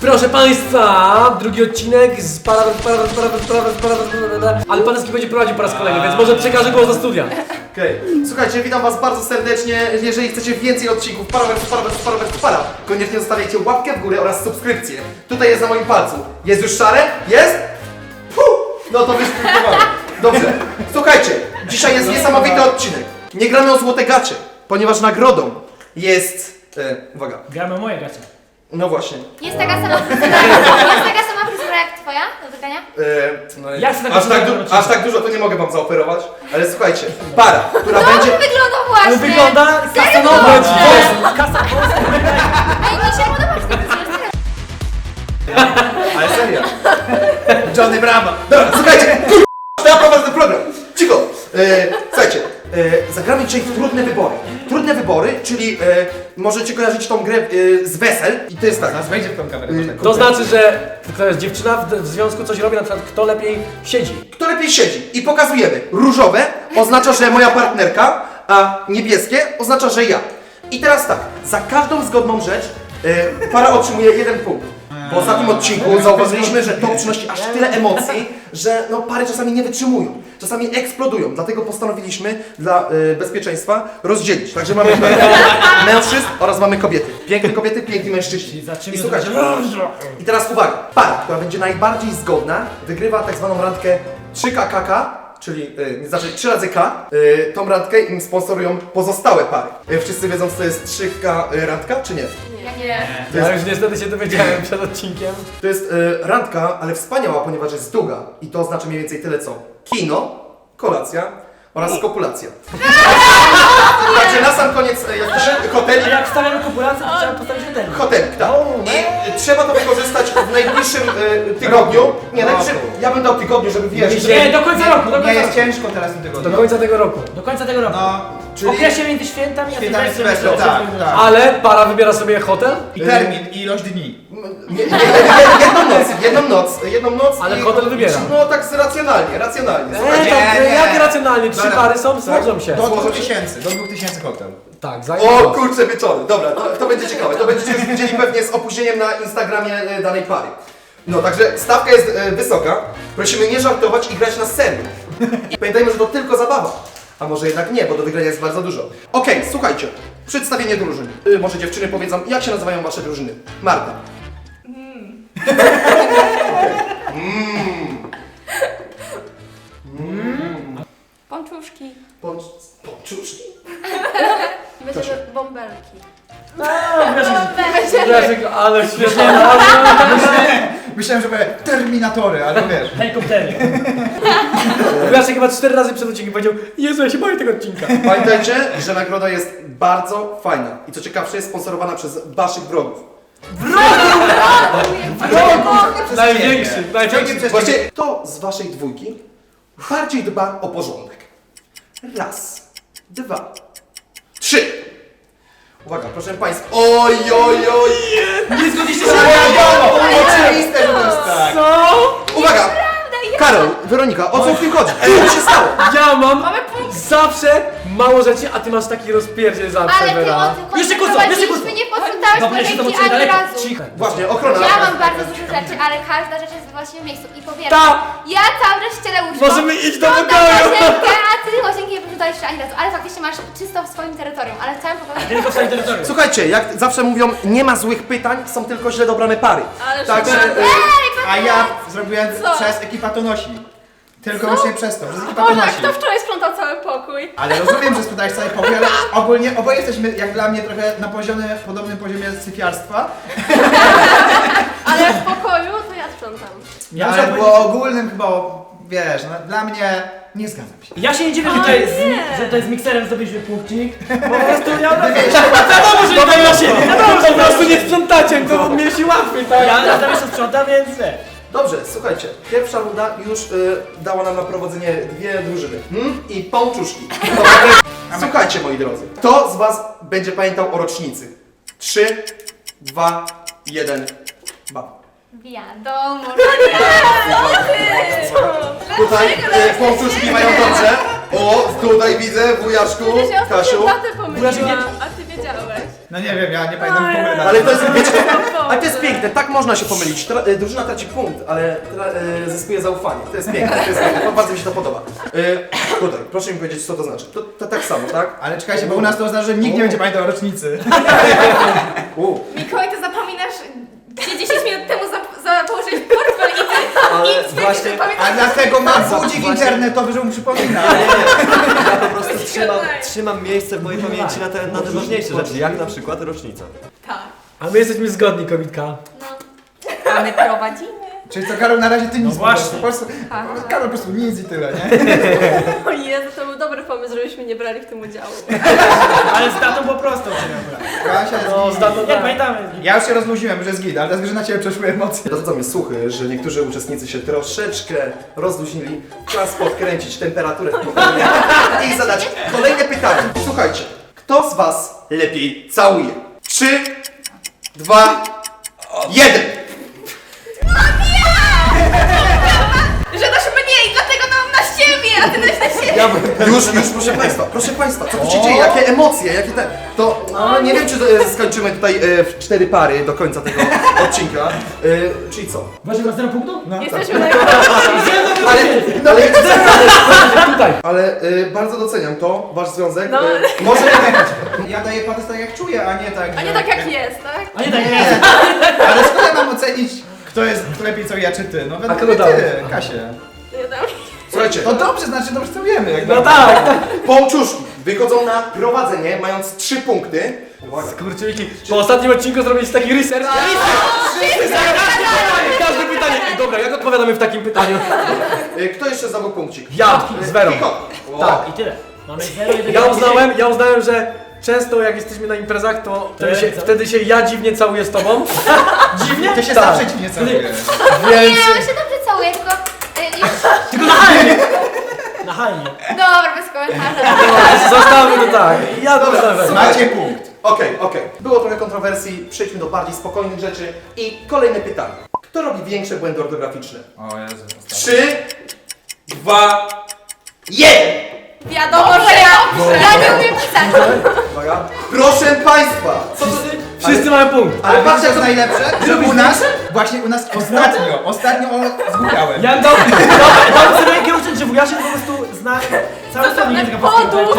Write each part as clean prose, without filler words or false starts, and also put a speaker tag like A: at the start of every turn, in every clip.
A: Proszę Państwa, drugi odcinek z ale Paneski będzie prowadził po raz kolejny, więc może przekażę głos do studia.
B: Okej. Słuchajcie, witam was bardzo serdecznie. Jeżeli chcecie więcej odcinków para, koniecznie zostawiajcie łapkę w górę oraz subskrypcję. Tutaj jest na moim palcu. Jest już szare? Jest? No to wyszpilkowane. Dobrze. Słuchajcie, dzisiaj jest niesamowity odcinek. Nie gramy o złote gacie, ponieważ nagrodą jest... uwaga.
C: Gramy o moje gacie.
B: No właśnie.
D: Jest taka sama fryzura jak twoja do wygrania?
C: Jak chcę
B: Aż tak dużo to nie mogę wam zaoferować, ale słuchajcie, para, która będzie...
D: Wygląda właśnie!
C: Wygląda kasanowo!
D: Ej, mi się podoba fryzura.
B: Ale serio. Johnny Bravo. Dobra, słuchajcie, to ja prowadzę program. Cicho. Słuchajcie, zagramy dzisiaj w trudne wybory. Trudne wybory, czyli możecie kojarzyć tą grę z wesel. I to jest tak.
E: Zaraz wejdzie w tą kamerę.
A: To znaczy, że to jest dziewczyna w związku coś robi, na przykład kto lepiej siedzi.
B: Kto lepiej siedzi? I pokazujemy. Różowe oznacza, że moja partnerka, a niebieskie oznacza, że ja. I teraz tak, za każdą zgodną rzecz para otrzymuje 1 punkt. W ostatnim odcinku zauważyliśmy, że to przynosi aż tyle emocji, że no, pary czasami nie wytrzymują, czasami eksplodują. Dlatego postanowiliśmy dla bezpieczeństwa rozdzielić. Także mamy mężczyzn oraz mamy kobiety. Piękne kobiety, piękni mężczyźni. I słuchajcie, i teraz uwaga, para, która będzie najbardziej zgodna, wygrywa tak zwaną randkę 3KKK, czyli znaczy 3 razy K. Tą randkę im sponsorują pozostałe pary. Wszyscy wiedzą, co to jest 3K randka, czy nie?
D: Nie.
A: Ja już niestety się dowiedziałem przed odcinkiem.
B: To jest randka, ale wspaniała, ponieważ jest długa. I to oznacza mniej więcej tyle co kino, kolacja oraz kopulacja. Także na sam koniec hotelik.
C: Jak wstawiamy kopulację, to trzeba postawić hotel.
B: Hotelik, tak. I trzeba to wykorzystać w najbliższym tygodniu. Nie, najbliższym, ja bym dał tygodniu, żeby wiesz.
C: Nie, do końca roku, do
E: Nie
C: końca
E: jest
C: roku.
E: ciężko teraz w tym tygodniu.
A: Do końca tego roku.
C: Do końca tego roku.
E: No,
C: W
E: czyli
C: okresie między świętami a
E: świętami
C: Sylwestrem.
E: Sylwestra, tak, tak.
A: Ale para wybiera sobie hotel,
E: I termin, i ilość dni.
B: Jedną noc.
A: ale
B: i-
A: hotel wybiera.
B: No tak racjonalnie. Słuchajcie.
A: Jak racjonalnie, 3
E: Dobra.
A: pary są, złożą się.
E: Do 2000 hotel.
A: Tak, za
B: O kurczę wieczory, dobra, to będzie ciekawe, to będziecie już widzieli pewnie z opóźnieniem na Instagramie danej pary. No także stawka jest wysoka, prosimy nie żartować i grać na serio. Pamiętajmy, że to tylko zabawa, a może jednak nie, bo do wygrania jest bardzo dużo. Okej, słuchajcie, przedstawienie drużyn. Może dziewczyny powiedzą, jak się nazywają wasze drużyny? Marta.
D: Pączuszki.
B: Pączuszki.
D: Będziemy bąbelki.
A: Ale śmiesznie.
E: Myślałem, że będzie terminatory, ale wiesz.
C: Helikoptery.
A: Waszek chyba 4 razy przed odcinkiem powiedział: Jezu, ja się boję tego odcinka.
B: Pamiętajcie, że nagroda jest bardzo fajna i co ciekawsze jest sponsorowana przez waszych wrogów.
A: Największy.
B: Właśnie kto z waszej dwójki bardziej dba o porządek? Raz, 2, 3. Uwaga, proszę państwa. Oj.
A: Nie zgodziliście się
B: Oczywiste, że to jest tak. Uwaga. Karol, Weronika, o co w tym chodzi? Co się stało?
A: Ja mam zawsze mało rzeczy, a ty masz taki rozpierdziel zawsze,
D: Ale ty o
A: Vera.
D: tym
C: Jeszcze kłócą,
D: prowadziliśmy, nie podrzucałeś
C: Dobra, jeszcze
D: projekcji
C: zobaczymy
D: ani
C: daleko.
D: razu.
C: Cicho.
B: Właśnie, ochrona.
D: Ja mam bardzo dużo rzeczy, ale każda rzecz jest we właściwym miejscu. I po pierwsze,
A: Tak.
D: ja cały czas ścielę łóżko.
A: Możemy iść do
D: sprzątam
A: pokoju.
D: łazienkę, a ty łazienki nie podrzucałeś jeszcze ani razu. Ale faktycznie masz czysto w swoim terytorium, ale w całym pokoju.
C: Tylko w swoim terytorium.
B: Słuchajcie, jak zawsze mówią, nie ma złych pytań, są tylko źle dobrane pary. Także
E: A ja zrobiłem przez ekipa to nosi. Tylko właśnie przez to, przez ekipa to nosi.
F: Kto wczoraj sprzątał cały pokój?
E: Ale rozumiem, że sprzedałeś cały pokój, ale ogólnie oboje jesteśmy, jak dla mnie, trochę na podobnym poziomie syfiarstwa.
F: Ale w pokoju to ja sprzątam.
C: Ja
E: Ale po ogólnym chyba, wiesz, no, dla mnie nie zgadzam się.
C: Ja się nie dziwię, że tutaj z mikserem zdobyliśmy punkcik. Bo po prostu ja
A: Wiadomo, że nie na siebie. Wiadomo, że po prostu nie sprzątacie, to mieliście łatwiej, tak?
C: ja zawsze sprzątam, więc
B: dobrze, słuchajcie, pierwsza runda już dała nam na prowadzenie 2 drużyny. I pączuszki. Słuchajcie, moi drodzy, kto z was będzie pamiętał o rocznicy? 3, 2, 1, bam.
D: Wiadomo,
B: Tutaj pączuszki mają dobrze. O, tutaj widzę, wujaszku,
F: Przecież ja
B: Kasiu.
F: ostatnią datę pomyliłam, a ty wiedziałeś.
E: No nie wiem, ja nie pamiętam w ogóle.
B: Ale to jest, wiecie, ale to jest piękne, tak można się pomylić. Drużyna traci punkt, ale zyskuje zaufanie. To jest piękne, bardzo mi się to podoba. Tutaj, proszę mi powiedzieć, co to znaczy. To tak samo, tak?
E: Ale czekajcie, bo u nas to oznacza, że nikt nie będzie pamiętał rocznicy.
D: Mikołaj, to zapominasz, gdzie 10 minut temu położyłeś portfel i ty nic
G: właśnie-
D: nie pamiętasz.
E: A dlatego mam budzik internetowy, że mu przypomina.
G: Ja po prostu trzymam miejsce w mojej pamięci na te ważniejsze rzeczy, jak na przykład rocznica.
D: Tak.
C: A my jesteśmy zgodni, Kobitka.
D: No. A my prowadzimy.
E: Czyli to Karol na razie ty nic
C: właśnie.
E: po prostu. Karol po prostu nic i tyle, nie?
F: O Jezu, to był dobry pomysł, żebyśmy nie brali w tym udziału.
C: Ale z datą po prostu.
E: Kasia jest
C: No,
E: git.
C: z datą
A: Nie
C: tak.
A: pamiętamy.
E: Ja już się rozluźniłem, że jest git, ale teraz że na ciebie przeszły emocje.
B: Dochodzą mnie słuchy, że niektórzy uczestnicy się troszeczkę rozluźnili. Czas podkręcić temperaturę w pokoju i zadać kolejne pytanie. Słuchajcie, kto z was lepiej całuje? 3, 2, 1.
D: Że dasz mniej, dlatego nam na siebie, a ty dasz na siebie.
B: Już, proszę państwa, co tu się dzieje? Jakie emocje, jakie te... To, no, nie wiem, czy skończymy tutaj w 4 pary do końca tego odcinka. Czyli co?
C: Właśnie ma 0 punktów?
E: No,
F: Jesteśmy na
B: Ale bardzo doceniam to, wasz związek.
F: No.
B: Może
E: Ja daję patys tak jak czuję, a nie tak,
F: A nie tak jak jest, tak?
C: A nie tak,
E: Nie, ale skąd ja mam ocenić, kto lepiej co ja czy ty? No
C: A
E: według
C: kogo
E: mnie
C: dałeś?
E: ty, Kasię.
F: Ja dam.
B: Słuchajcie,
E: To dobrze, znaczy dobrze całujemy. Jak
C: No
E: dobrze.
C: tak.
B: połczuszki wychodzą na prowadzenie, mając 3 punkty. Uwaga.
C: Kurczywiki, po ostatnim odcinku zrobiliście taki research. Każde pytanie. Ej, dobra, jak odpowiadamy w takim pytaniu?
B: Kto jeszcze zdobył punkcik?
C: Ja, z Werą.
B: Kiko.
C: Tak.
A: I tyle. Mamy 0, 1,
C: Ja uznałem, że często jak jesteśmy na imprezach, to wtedy się ja dziwnie całuję z tobą. Dziwnie?
E: Ty się
C: Tak.
E: zawsze dziwnie całujesz.
D: Nie,
C: Więc...
D: on się dobrze całuje, tylko już...
A: Nachalnie.
D: Dobra, bez komentarza.
C: Zostawmy to tak. Ja
B: Dobra,
C: dobrze.
E: Macie punkt.
B: Okej. Było trochę kontrowersji, przejdźmy do bardziej spokojnych rzeczy. I kolejne pytanie. Kto robi większe błędy ortograficzne?
E: O Jezu.
B: 3, 2, 1!
D: Wiadomo, że ja nie umiem pisać.
B: Uwaga. Proszę państwa! Co to...
C: Wszyscy mają punkt.
B: Ale
E: Ale
B: patrzcie,
E: patrzcie, co
B: jak to...
E: najlepsze, że u nas, właśnie u nas ostatnio zgubiałem.
A: Ja dam sobie rękę uczyć, że wujasie po prostu zna cały słownik języka polskiego.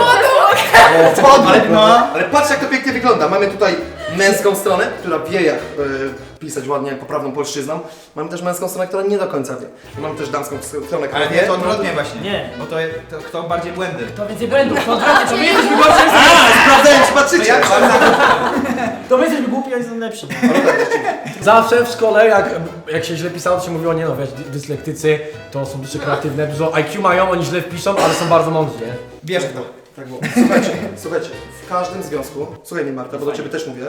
B: Ale patrz, jak to pięknie wygląda. Mamy tutaj męską stronę, która wie, jak pisać ładnie, poprawną polszczyzną. Mamy też męską stronę, która nie do końca wie. I mamy też damską stronę, która
E: Ale
B: wie.
E: nie, to odwrotnie właśnie.
A: Nie.
E: Bo to kto bardziej błędy.
A: To więcej błędów. To odwrotnie, to my jesteśmy gorsi,
B: Sprawdzałem, czy
E: To
B: patrzycie.
E: ja
A: to my jesteśmy głupi, a oni są lepsi.
C: Zawsze w szkole, jak się źle pisało, to się mówiło, nie no, wiesz, dyslektycy to są duże kreatywne, dużo IQ mają, oni źle wpiszą, ale są bardzo mądrzy, nie?
E: Wiesz kto.
B: Tak było. Słuchajcie, w każdym związku, słuchaj mnie Marta, bo do ciebie też mówię.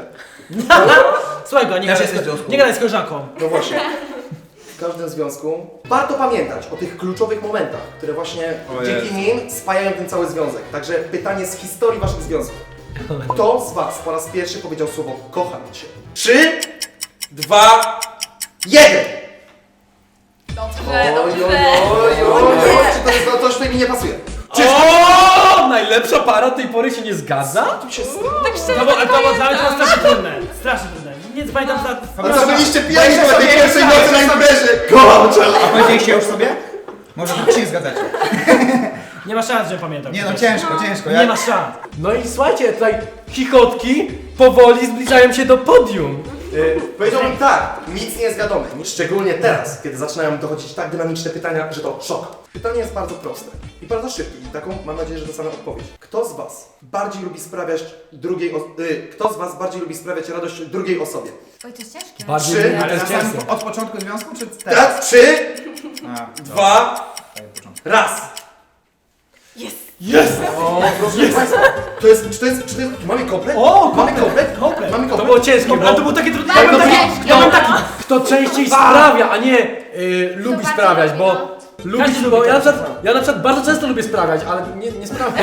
A: Słuchaj go, nie
E: Też
A: gadaj,
E: jesteś w związku.
A: nie gadaj z koleżanką.
B: No właśnie. W każdym związku warto pamiętać o tych kluczowych momentach, które właśnie
E: O
B: dzięki nim spajają ten cały związek. Także pytanie z historii waszych związków. Kto z was po raz pierwszy powiedział słowo kocham cię? 3, 2, 1!
D: Dobrze, dobrze.
B: Czy to jest coś, co mi nie pasuje?
C: O, najlepsza para tej pory się nie zgadza?
B: Tu się
F: Tak szczerze,
A: To było dla mnie to strasznie trudne. Strasznie trudne. Nie pamiętam za...
B: A co byliście pijani
E: Weź
B: po tej
E: sobie
B: pierwszej
E: jeszcze
B: nocy na imprezie? Kocham cię!
E: A powiedzieliście już sobie? Może wy się nie zgadzacie.
A: Nie ma szans, że pamiętam.
E: Nie no, ciężko.
A: Nie ma szans.
C: No i słuchajcie, tutaj chichotki powoli zbliżają się do podium.
B: Powiedziałbym tak, nic nie jest wiadome. Szczególnie teraz, kiedy zaczynają dochodzić tak dynamiczne pytania, że to szok. Pytanie jest bardzo proste i bardzo szybkie i taką mam nadzieję, że dostanę odpowiedź. Kto z was bardziej lubi sprawiać kto z was bardziej lubi sprawiać radość drugiej osobie?
D: Oj, to jest ciężkie.
C: Bardziej,
B: Trzy,
C: ale to jest ciężkie.
E: Od początku związku czy teraz?
B: Teraz 3,
E: A,
B: 2, raz.
C: Jest!
B: O, proszę państwa, czy to jest, mamy komplet?
C: O,
B: mamy komplet?
C: To
B: Mamy komplet?
C: było ciężkie,
A: Ale to było takie trudne.
D: Tak,
A: Ja bym
D: to
A: taki...
D: ciężkie.
A: Ja bym taki...
C: Kto częściej sprawia, a nie lubi
D: bardziej
C: sprawiać,
D: lubi,
C: bo
D: no.
C: lubisz,
A: Każdy
C: bo
A: lubi
C: ja
A: to.
C: na przykład bardzo często lubię sprawiać, ale nie sprawiam.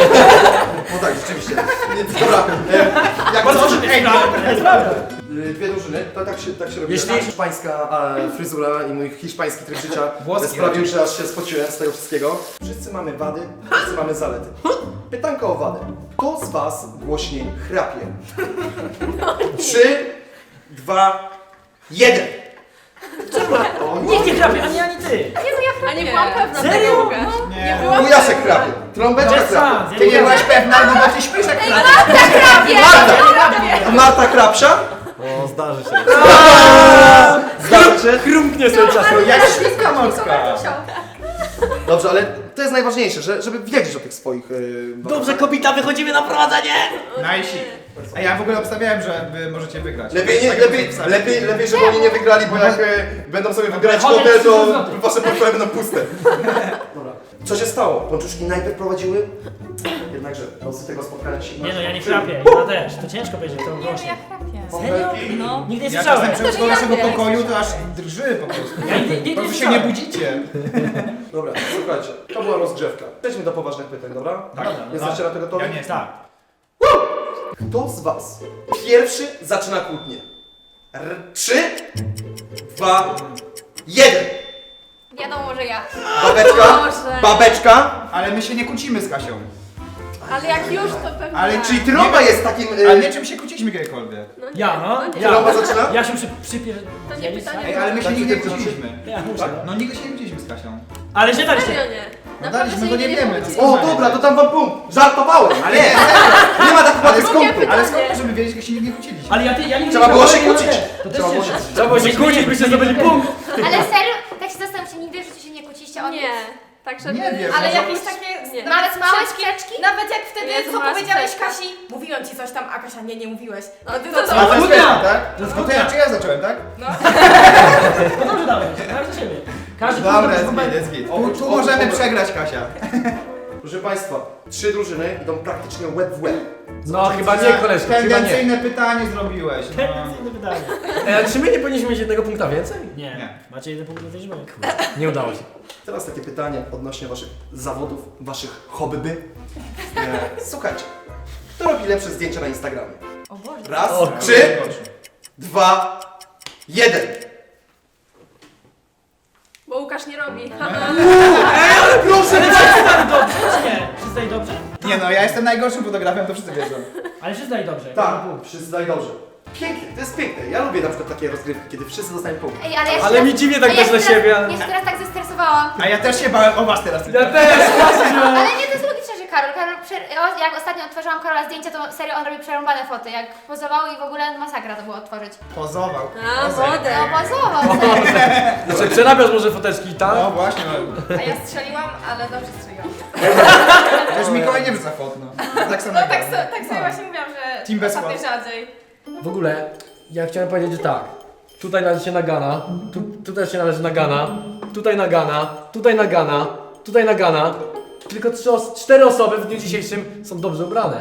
B: No tak, rzeczywiście. Dobra, jak
A: Bardzo
B: coś,
A: szybko.
B: dwie drużyny, to tak się robi.
C: Jeśli-
B: Hiszpańska fryzura i mój hiszpański tryb życia
E: Włoski
B: sprawił, że aż się spociłem z tego wszystkiego. Wszyscy mamy wady, wszyscy mamy zalety. pytanko o wadę. Kto z was głośniej chrapie? 3, 2, 1.
A: Nikt nie chrapie, ani ty!
D: Nie, no ja
F: A nie byłam pewna
A: Serio?
F: tego, Łukasz.
E: Nie.
B: Wujaszek chrapie. Trąbeczka chrapie.
E: Ty nie byłaś pewna, no bo ty śpisz jak prawie.
B: Marta! Marta Krapsia?
G: O, zdarzy się.
B: Zgadza się?
C: Chrumknie sobie czasem.
E: Jak świnka morska.
B: Dobrze, ale to jest najważniejsze, żeby wiedzieć o tych swoich...
A: Dobrze, kobita, wychodzimy na prowadzenie!
E: Najsi. A ja w ogóle obstawiałem, że wy możecie wygrać.
B: Lepiej, żeby oni nie wygrali, bo jak będą sobie wybierać
A: Chodź,
B: hotel, to
A: 300 zł.
B: wasze portfele będą puste. Dobra. Co się stało? Pączuszki najpierw prowadziły, jednakże losy tego spotkania się
A: Nie no, ja nie
B: inaczej
A: chrapię, ja też. To ciężko powiedzieć, to
D: Nie, no
A: głośno.
D: ja chrapię.
A: Serio?
F: No.
A: Nigdy nie
E: Ja
A: słyszałem.
E: czasem przechodzę do naszego pokoju, to aż drży po prostu.
A: Ja nigdy
E: Po
A: nie
E: prostu się nie
A: słyszałem.
E: budzicie.
B: Dobra, słuchajcie, to była rozgrzewka. Przejdźmy do poważnych pytań, dobra? Jesteście na tego gotowi?
E: Ja nie jestem.
A: Tak.
B: Kto z was pierwszy zaczyna kłótnię? 3, 2, 1.
D: Wiadomo, że ja.
B: Babeczka,
F: Boże.
B: babeczka.
E: Ale my się nie kłócimy z Kasią.
F: Ale jak już, to pewnie.
E: Ale
F: tak.
E: czyli
B: Trąba jest takim...
E: Ale nie czym się kłóciliśmy kiedykolwiek.
F: No nie,
A: Ja, no.
F: nie.
A: Ja.
B: Trąba zaczyna?
A: Ja się przypier...
F: To nie pytanie.
E: Ej, ale my się
B: Tak,
E: nigdy nie
B: ty
E: kłóciliśmy.
A: Ja muszę.
E: No nigdy się nie kłóciliśmy z Kasią.
A: Ale się daliście.
F: Serio nie.
E: No
F: Naprawdę
E: daliśmy,
F: się
E: to nie
F: nigdy
E: wiemy.
F: kłóciliśmy.
B: O, dobra, to dam wam punkt. Żartowałem.
E: Ale
B: Nie,
E: nie,
B: nie ma takich łatwych
F: Drugie
B: skąpów.
E: ale
F: pytanie.
E: skąd możemy wiedzieć, jak się nigdy nie kłóciliśmy?
A: Ale ja nigdy
B: Trzeba
A: nie
B: było się
A: grałem,
B: kłócić.
A: To
B: Trzeba było
A: też
B: się-
A: ciężko.
C: Trzeba było się kłócić, byście zdobyli punkt.
D: Ale serio, tak się zastanawiam, czy nigdy w życiu się nie kłóciliście o nic?
F: Nie. Tak, żeby...
E: Nie wiem.
H: Ale
E: może-
H: jakieś takie,
F: Nie.
D: Nawet małe sprzeczki?
H: nawet jak wtedy,
F: Jezu,
H: co
F: mała
H: powiedziałeś
F: sprzeczka.
H: Kasi, mówiłem ci coś tam, a Kasia nie mówiłeś.
F: No,
H: ty
F: to
H: co?
E: A to jest
A: Kłótnia.
E: pierwszy, tak?
A: To jest
E: No to ja, czy ja zacząłem, tak?
A: No dobrze dałeś, tak za siebie. Każdy
E: Dobra, jest
A: punkt
E: git, jest git.
B: Oprócz-
E: Tu możemy
B: oprócz-
E: przegrać, Kasia.
B: Proszę Państwa, 3 drużyny idą praktycznie łeb w łeb.
C: No chyba nie, koleżko, chyba nie.
E: Tendencyjne pytanie zrobiłeś. No.
A: Tendencyjne pytanie.
C: A czy my nie powinniśmy mieć jednego punkta więcej?
A: Nie.
E: Nie.
A: Macie jeden punkt więcej niż my.
C: Nie udało się.
B: Teraz takie pytanie odnośnie waszych zawodów, waszych hobby. Słuchajcie, kto robi lepsze zdjęcia na Instagramie?
H: O Boże.
B: Raz,
C: O,
B: 3, 2, 1.
F: Bo Łukasz nie robi.
B: Proszę,
A: Przyznaj dobrze, czy nie? Przyznaj dobrze?
E: Nie no, ja jestem najgorszym fotografem, to wszyscy wiedzą.
A: Ale przyznaj dobrze.
B: tak, przyznaj dobrze. Pięknie, to jest piękne. Ja lubię na przykład takie rozgrywki, kiedy wszyscy dostają punkt.
D: Ej, ale ja się
C: Ale
D: teraz-
C: mi dziwnie tak
D: Ej, ja
C: też na
D: się teraz-
C: siebie.
D: Ja się teraz tak zestresowałam.
E: A ja też się bałem o was teraz.
C: Ja też, właśnie.
D: Ale nie, to jest logiczne, że Karol, jak ostatnio odtwarzałam Karola zdjęcia, to serio on robi przerąbane foty, jak pozował i w ogóle masakra to było odtworzyć.
E: Pozował.
F: A, model.
D: No pozował, serio.
C: Jeszcze przerabiasz może foteczki, tak?
E: No właśnie, no.
H: A ja strzeliłam, ale dobrze strzeliłam.
E: Już Mikołaj nie wrzuca fot, no. Tak samo
H: No
E: jak
H: tak,
E: ja.
H: tak sobie właśnie mówiłam, że
E: Team bez
H: ostatnio
E: słów.
H: rzadziej.
C: W ogóle, ja chciałem powiedzieć, że tak. Tutaj należy się nagana, tu też się należy nagana, tutaj nagana, tutaj nagana, tutaj nagana. Tylko 4 osoby w dniu dzisiejszym są dobrze ubrane.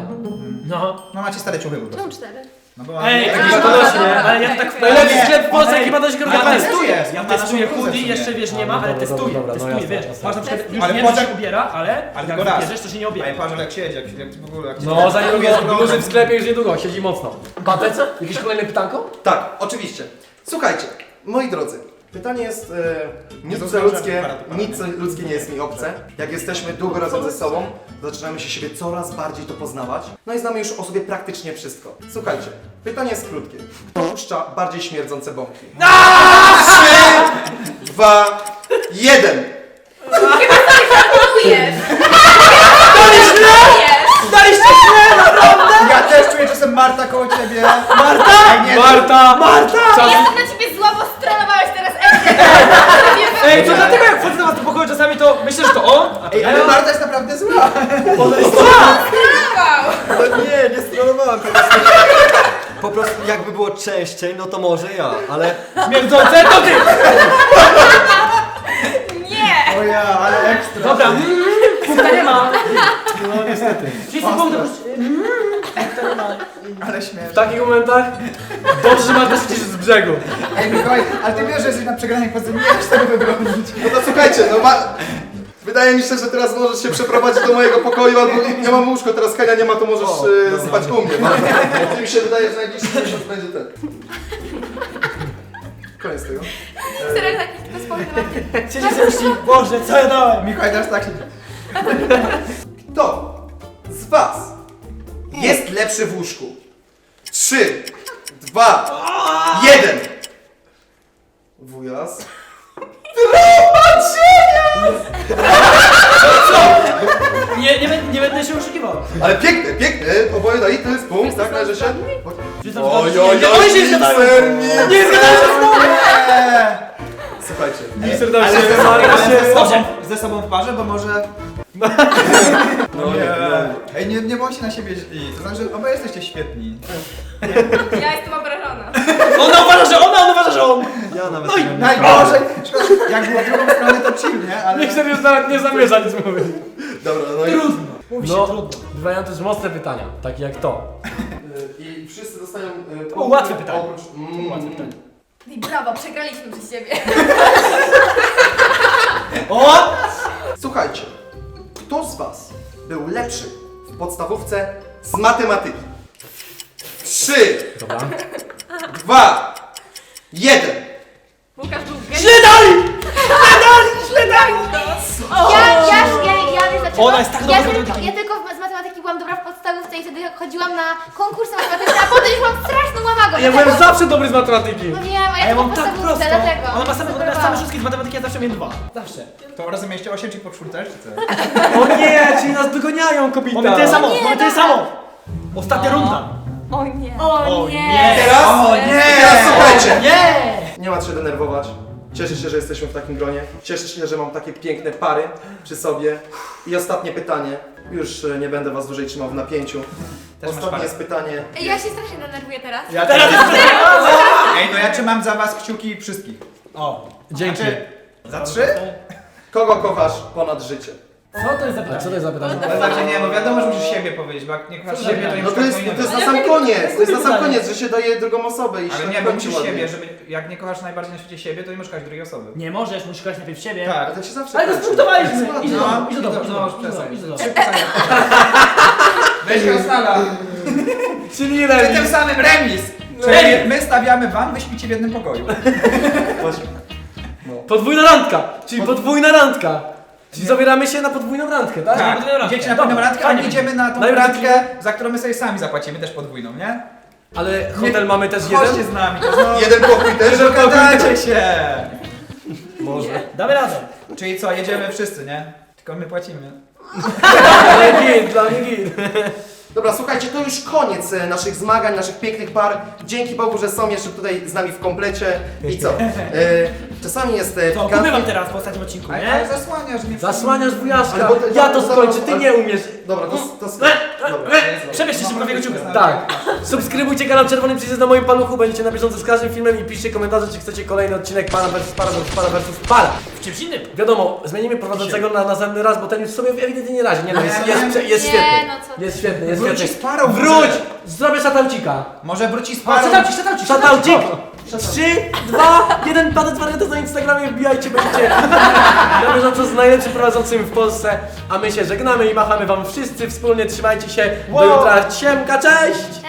A: No.
E: No macie stare ciuchy po prostu.
F: Czemu 4?
E: No bo
A: Ej,
E: mam
A: jakiś
E: jakieś
A: donośnie,
E: donośnie.
A: ale ja tak...
C: Najlepszy
E: nie.
C: sklep w Polsce,
A: Ej,
C: chyba dość
E: Ja
C: organizowany.
E: testuję.
A: Ja
E: Na
A: testuję
E: naszą
A: chudy,
E: bluzę
A: jeszcze
E: w
A: wiesz, nie
C: A,
A: ma,
C: no
A: ale
C: dobra,
A: testuję,
C: dobra, no
A: testuję,
C: jasne,
A: wiesz.
C: jasne.
A: Masz na przykład, już
E: Ale
A: wiem, że
E: potem-
A: się ubiera, ale
E: Ale
A: jak
E: tylko raz.
A: wybierzesz, to się nie
E: Ale
A: obiera.
E: patrz, jak siedzi, jak w ogóle... Jak
C: No, za
E: jest
C: niedługo,
E: ogromny.
C: duży w sklepie już niedługo, siedzi mocno. Patec? Jakieś kolejne pytanko?
B: Tak, oczywiście. Słuchajcie, moi drodzy, pytanie jest nic co
E: zdążyłem
B: ludzkie,
E: aparatu,
B: nic co ludzkie nie jest mi obce. Jak jesteśmy długo razem ze sobą, zaczynamy się siebie coraz bardziej to poznawać. No i znamy już o sobie praktycznie wszystko. Słuchajcie, pytanie jest krótkie. Kto puszcza bardziej śmierdzące bąki? 3, 2, 1.
H: Czujesz!
E: Ja też czuję czasem Marta koło ciebie. Marta? Ej, nie,
C: Marta! Czas...
H: Jestem na ciebie zła, bo stronowałeś teraz
A: Ej, to dlatego jak wchodzę do was do pokoju czasami, to myślę, że to on, a to
E: Ej, ale
A: ja.
E: Marta jest naprawdę zła.
G: No nie, nie stronowałem tego. Po prostu jakby było częściej, no to może ja, ale
A: Śmierdzące, to ty!
H: Nie!
E: O ja, ale ekstra.
A: Dobra, punkta nie ma. No niestety. Wszyscy punkty punkta nie ma.
E: Ale
C: W
E: śmieszne.
C: takich momentach dobrze, że Marta siedzisz z brzegu.
E: Ej, Mikołaj, ale ty wiesz, że jesteś na przegranej pozycji, nie możesz tego wybronić.
B: No to słuchajcie, wydaje mi się, że teraz możesz się przeprowadzić do mojego pokoju, albo ja mam łóżko, teraz Hania nie ma, to możesz spać u mnie. No. Mi się wydaje, że najbliższy miesiąc będzie ten. Koniec tego.
D: Serio, taki tylko spokój temat.
A: Siedzi ze myśli, Boże, co ja dałem?
E: Mikołaj teraz tak siedzi.
B: Kto z was jest lepszy w łóżku? 3, 2, 1. Wujas.
A: Nie będę się oszukiwał.
B: Ale piękny, piękny. Oboje dali, to jest punkt, tak? Należy się.
A: Oj,
B: Oj,
A: się zgadzają.
B: sernik.
A: Nie zgadzają się z mną!
B: Słuchajcie.
E: Ze sobą w parze, bo może...
B: No,
E: Ej, nie bądźcie na siebie źli, to znaczy oboje jesteście świetni.
H: Ja jestem obrażona.
A: Ona uważa, że ona, on uważa, że on!
G: Ja nawet
A: No i
G: nie
E: Najgorzej! Jak było w drugą stronę to chill, nie? Ale...
C: Niech sobie nawet nie zamierza nic mówić.
B: Dobra, no i...
A: Mówi się
C: No,
A: trudno.
C: bywają też mocne pytania, takie jak to.
B: I wszyscy dostają...
A: O, łatwe pytanie.
B: Oprócz...
A: Łatwe pytanie.
H: I brawo, przegraliśmy przez ciebie.
A: O!
B: Słuchajcie, kto z was był lepszy w podstawówce z matematyki? 3,
C: Dobra.
B: 2, 1.
H: Łukasz był
A: Źle dali!
D: Ja wiesz dlaczego?
A: Ona jest tak dobra w matematyce.
D: Ja tylko z matematyki byłam dobra w podstawówce i wtedy chodziłam na konkursy matematyczne, a potem już mam straszną łamagą.
C: Ja byłem zawsze dobry z matematyki.
D: No wiem, a
A: A
D: ja
A: ja
D: tylko
A: mam
D: w
A: tak
D: podstawówce,
A: prosto.
D: dlatego.
A: Ona ma same
D: Podobało.
A: szóstki z matematyki, ja zawsze miałem 2. Zawsze.
E: To rozumieliście 8 czy po czwórce, czy co?
C: O nie, czyli nas dogoniają, kobita.
A: Mamy tyle samo,
D: nie,
A: mamy tyle
D: dobra.
A: samo! Ostatnia runda.
H: O nie.
A: O nie!
B: Teraz?
E: O nie!
B: Teraz słuchajcie!
A: Nie!
B: Nie ma co się denerwować. Cieszę się, że jesteśmy w takim gronie. Cieszę się, że mam takie piękne pary przy sobie. I ostatnie pytanie. Już nie będę was dłużej trzymał w napięciu.
E: Też masz
B: Ostatnie
E: parę.
B: jest pytanie.
D: Ej, ja się strasznie denerwuję teraz.
E: Ja teraz... Ej, no ja trzymam za was kciuki wszystkich.
A: O,
C: Dzięki.
E: Znaczy, za 3?
B: Kogo kochasz ponad życie?
A: co to jest za
C: A co to
A: pytanie?
C: jest za pytanie?
E: To znaczy nie, no wiadomo, że musisz siebie powiedzieć, bo jak nie kochasz siebie, to nie
B: No to jest,
E: powinieneś.
B: to jest na sam koniec. To jest na sam koniec, że się daje drugą osobę i się
E: Ale
B: tak
E: nie, bo
B: kończy
E: musisz
B: ładnie.
E: siebie, żeby jak nie kochasz najbardziej na świecie siebie, to nie możesz kochać drugiej osoby.
A: Nie możesz, musisz kochać najpierw siebie.
E: Tak.
B: Ale tak się zawsze
A: Ale to
B: kończy.
A: spunktowaliśmy!
B: Jest
A: Idź do
B: ładnie.
A: domu, idź do domu,
E: No,
A: idź do domu,
E: przestań.
A: idź do domu.
E: Weź Krasnala.
C: Czyli
E: Przy
C: remis.
E: tym samym remis. Czyli my stawiamy wam, wy śpicie w jednym pokoju.
C: Podwójna randka, czyli podwójna randka. Czyli zabieramy się na podwójną randkę, tak?
E: Tak,
A: podwójną randkę.
E: idziecie na
A: Dobra,
E: podwójną randkę, a
A: fajnie
E: my idziemy na tą
C: Najpierw
E: randkę, za którą my sobie sami zapłacimy, też podwójną, nie?
C: Ale hotel mamy też
E: Chodźcie
C: jeden?
E: z nami, to znowu...
B: Jeden pokój też.
E: Dogadacie się!
C: Może.
A: Damy radę.
E: Czyli co, jedziemy wszyscy, nie? Tylko my płacimy.
C: Ale git, dla mnie git.
B: Dobra, słuchajcie, to już koniec naszych zmagań, naszych pięknych par. Dzięki Bogu, że są jeszcze tutaj z nami w komplecie. I co? Czasami jest
A: To
B: pikantnie.
A: kupywam teraz po ostatnim odcinku,
E: Ale
A: nie?
E: zasłaniasz mnie.
C: Zasłaniasz wujaszka.
B: Ale bo to-
C: Ja to skończę, ty nie umiesz.
B: Dobra, to dobra.
A: Przebierz się szybko w jego ciuchy.
C: Tak. Subskrybujcie kanał Czerwony Przycisk na moim paluchu, będziecie na bieżąco z każdym filmem i piszcie komentarze, czy chcecie kolejny odcinek Para vs Para vs Para vs Para.
A: W czymś innym.
C: Wiadomo, zmienimy prowadzącego na następny raz, bo ten już sobie ewidentnie nie radzi. Nie no, jest
D: Nie,
C: świetny.
D: no co ty.
C: Jest świetny, jest
E: Wróci
C: świetny.
E: z parą.
C: Wróć! Zrobię szataucika.
E: Może wróci z parą.
C: Szataucik! 3, 2, 1, Padec Wariatów na Instagramie, wbijajcie, będziecie na bieżąco z najlepszym prowadzącym w Polsce. A my się żegnamy i machamy wam wszyscy wspólnie, trzymajcie się. Do jutra, siemka, cześć!
D: Cześć!